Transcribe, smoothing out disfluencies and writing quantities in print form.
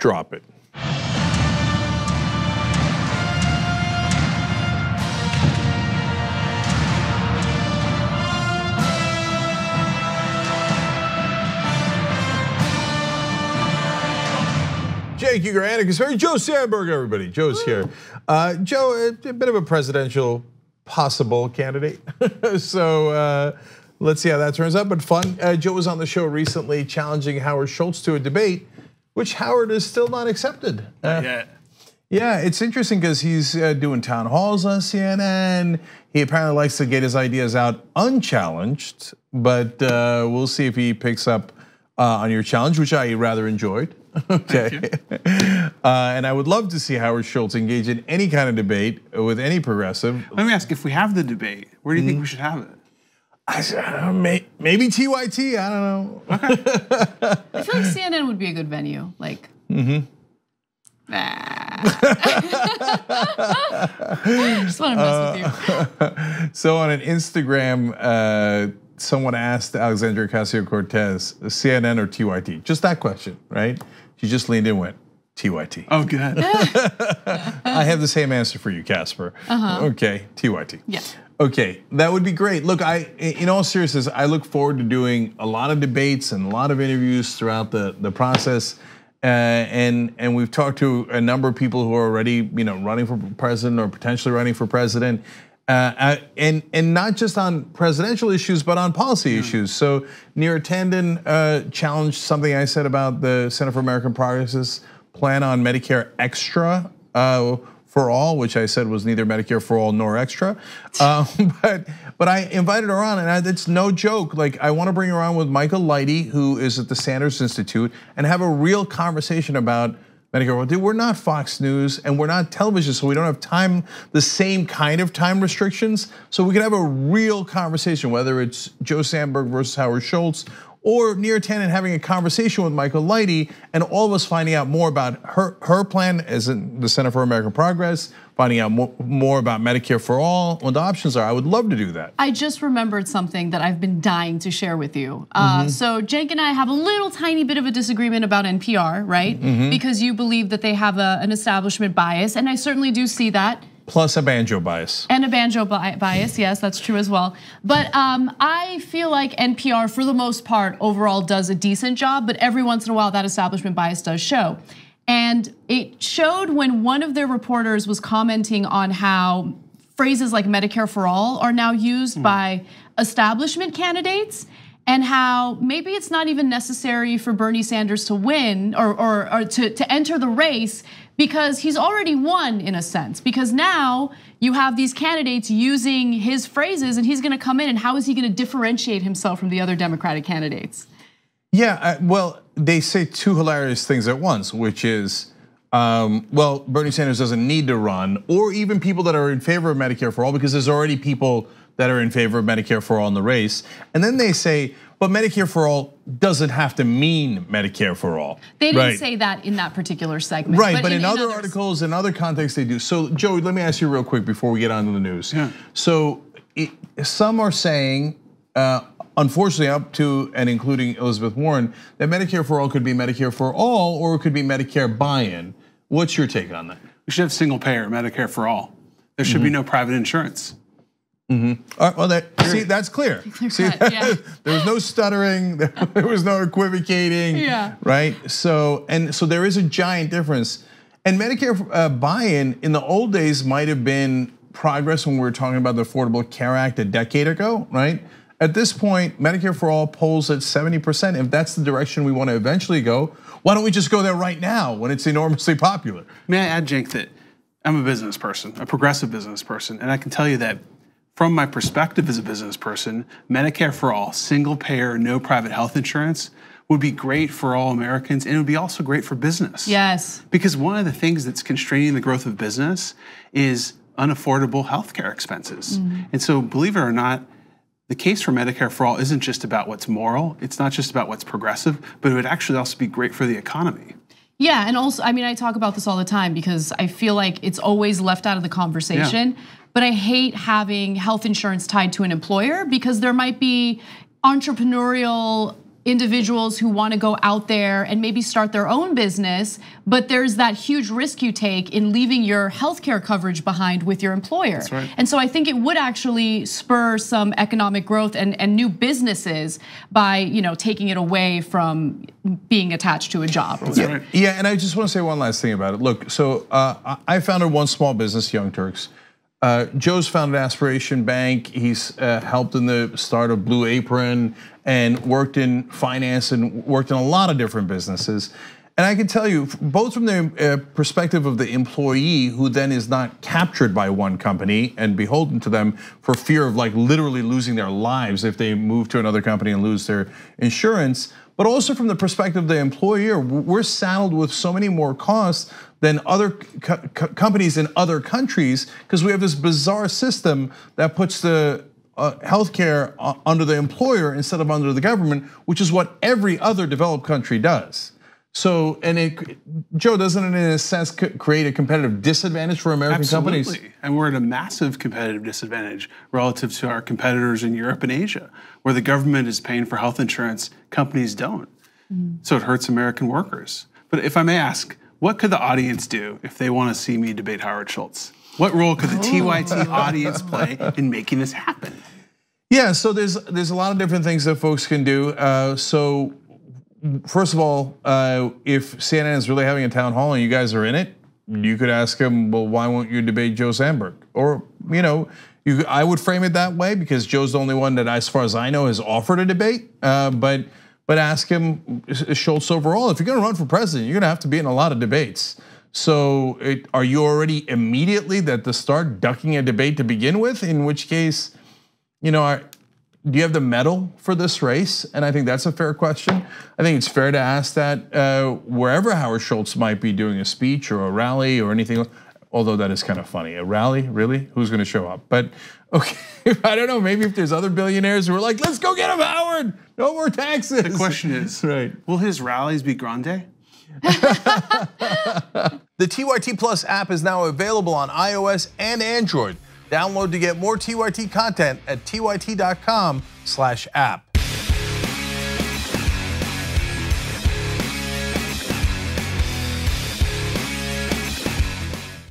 Drop it. Cenk, Uygur, Kasparian, Joe Sanberg, everybody. Joe's here. Joe, a bit of a presidential possible candidate. So let's see how that turns out, but fun. Joe was on the show recently challenging Howard Schultz to a debate, which Howard has still not accepted. Not yet. Yeah, it's interesting because he's doing town halls on CNN. He apparently likes to get his ideas out unchallenged, but we'll see if he picks up on your challenge, which I rather enjoyed. Okay, and I would love to see Howard Schultz engage in any kind of debate with any progressive. Let me ask, if we have the debate, where do you think we should have it? Maybe TYT, I don't know. I feel like CNN would be a good venue. Like, just want to mess with you. So on an Instagram, someone asked Alexandria Ocasio-Cortez, CNN or TYT? Just that question, right? She just leaned in and went, TYT. Oh, good. I have the same answer for you, Casper. Okay, TYT. Yeah. Okay, that would be great. Look, in all seriousness, I look forward to doing a lot of debates and a lot of interviews throughout the process. And we've talked to a number of people who are already, running for president or potentially running for president. And not just on presidential issues, but on policy issues. So Neera Tanden challenged something I said about the Center for American Progress's plan on Medicare Extra for all, which I said was neither Medicare for all nor extra. But I invited her on, and it's no joke. Like, I want to bring her on with Michael Leidy, who is at the Sanders Institute, and have a real conversation about Medicare. Well, dude, we're not Fox News and we're not television, so we don't have the same kind of time restrictions. So we can have a real conversation, whether it's Joe Sanberg versus Howard Schultz, or Neera Tanden having a conversation with Michael Leidy, and all of us finding out more about her plan as in the Center for American Progress, finding out more about Medicare for all, what the options are. I would love to do that. I just remembered something that I've been dying to share with you. So Cenk and I have a little tiny bit of a disagreement about NPR, right? Because you believe that they have an establishment bias, and I certainly do see that. Plus a banjo bias. And a banjo bias, yes, that's true as well. But I feel like NPR, for the most part, overall does a decent job, but every once in a while that establishment bias does show. And it showed when one of their reporters was commenting on how phrases like Medicare for all are now used by establishment candidates, and how maybe it's not even necessary for Bernie Sanders to win or to enter the race, because he's already won in a sense, because now you have these candidates using his phrases and he's gonna come in, and how is he gonna differentiate himself from the other Democratic candidates? Yeah, well, they say two hilarious things at once, which is, well, Bernie Sanders doesn't need to run, or even people that are in favor of Medicare for all, because there's already people that are in favor of Medicare for all in the race. And then they say, but Medicare for all doesn't have to mean Medicare for all. They didn't say that in that particular segment. Right, but in other articles, in other contexts, they do. So Joey, let me ask you real quick before we get on to the news. Yeah. So some are saying, unfortunately up to and including Elizabeth Warren, that Medicare for all could be Medicare for all, or it could be Medicare buy-in. What's your take on that? We should have single payer Medicare for all. There should be no private insurance. All right, well, see, that's clear. See, yeah. There was no stuttering, there was no equivocating, right? So there is a giant difference. And Medicare buy-in in the old days might have been progress when we were talking about the Affordable Care Act a decade ago, right? At this point, Medicare for all polls at 70%. If that's the direction we want to eventually go, why don't we just go there right now when it's enormously popular? May I add, Cenk, that I'm a business person, a progressive business person, and I can tell you that from my perspective as a business person, Medicare for all, single payer, no private health insurance would be great for all Americans, and it would be also great for business. Yes. Because one of the things that's constraining the growth of business is unaffordable healthcare expenses. And so, believe it or not, the case for Medicare for all isn't just about what's moral, it's not just about what's progressive, but it would actually also be great for the economy. Yeah, and also, I mean, I talk about this all the time because I feel like it's always left out of the conversation. Yeah. But I hate having health insurance tied to an employer, because there might be entrepreneurial individuals who want to go out there and maybe start their own business, but there's that huge risk you take in leaving your healthcare coverage behind with your employer. That's right. And so I think it would actually spur some economic growth and new businesses by taking it away from being attached to a job. That's right. Yeah, and I just want to say one last thing about it. Look, so I founded one small business, Young Turks. Joe's founded Aspiration Bank. He's helped in the start of Blue Apron and worked in finance and worked in a lot of different businesses. And I can tell you, both from the perspective of the employee who then is not captured by one company and beholden to them for fear of like literally losing their lives if they move to another company and lose their insurance, but also from the perspective of the employer, we're saddled with so many more costs than other companies in other countries because we have this bizarre system that puts the healthcare under the employer instead of under the government, which is what every other developed country does. So, Joe, doesn't it in a sense create a competitive disadvantage for American companies? Absolutely, and we're at a massive competitive disadvantage relative to our competitors in Europe and Asia, where the government is paying for health insurance, companies don't. So it hurts American workers. But if I may ask, what could the audience do if they want to see me debate Howard Schultz? What role could the TYT audience play in making this happen? Yeah, so there's a lot of different things that folks can do. So first of all, if CNN is really having a town hall and you guys are in it, you could ask him, well, why won't you debate Joe Sanberg? Or, I would frame it that way because Joe's the only one that, as far as I know, has offered a debate. But ask him, Schultz overall, if you're gonna run for president, you're gonna have to be in a lot of debates. So are you already immediately at the start ducking a debate to begin with? In which case, do you have the mettle for this race? And I think that's a fair question. I think it's fair to ask that wherever Howard Schultz might be doing a speech or a rally or anything, although that is kind of funny. A rally, really? Who's gonna show up? But okay, I don't know, maybe if there's other billionaires who are like, let's go get him, Howard, no more taxes. The question is, right. Will his rallies be grande? The TYT Plus app is now available on iOS and Android. Download to get more TYT content at tyt.com/app.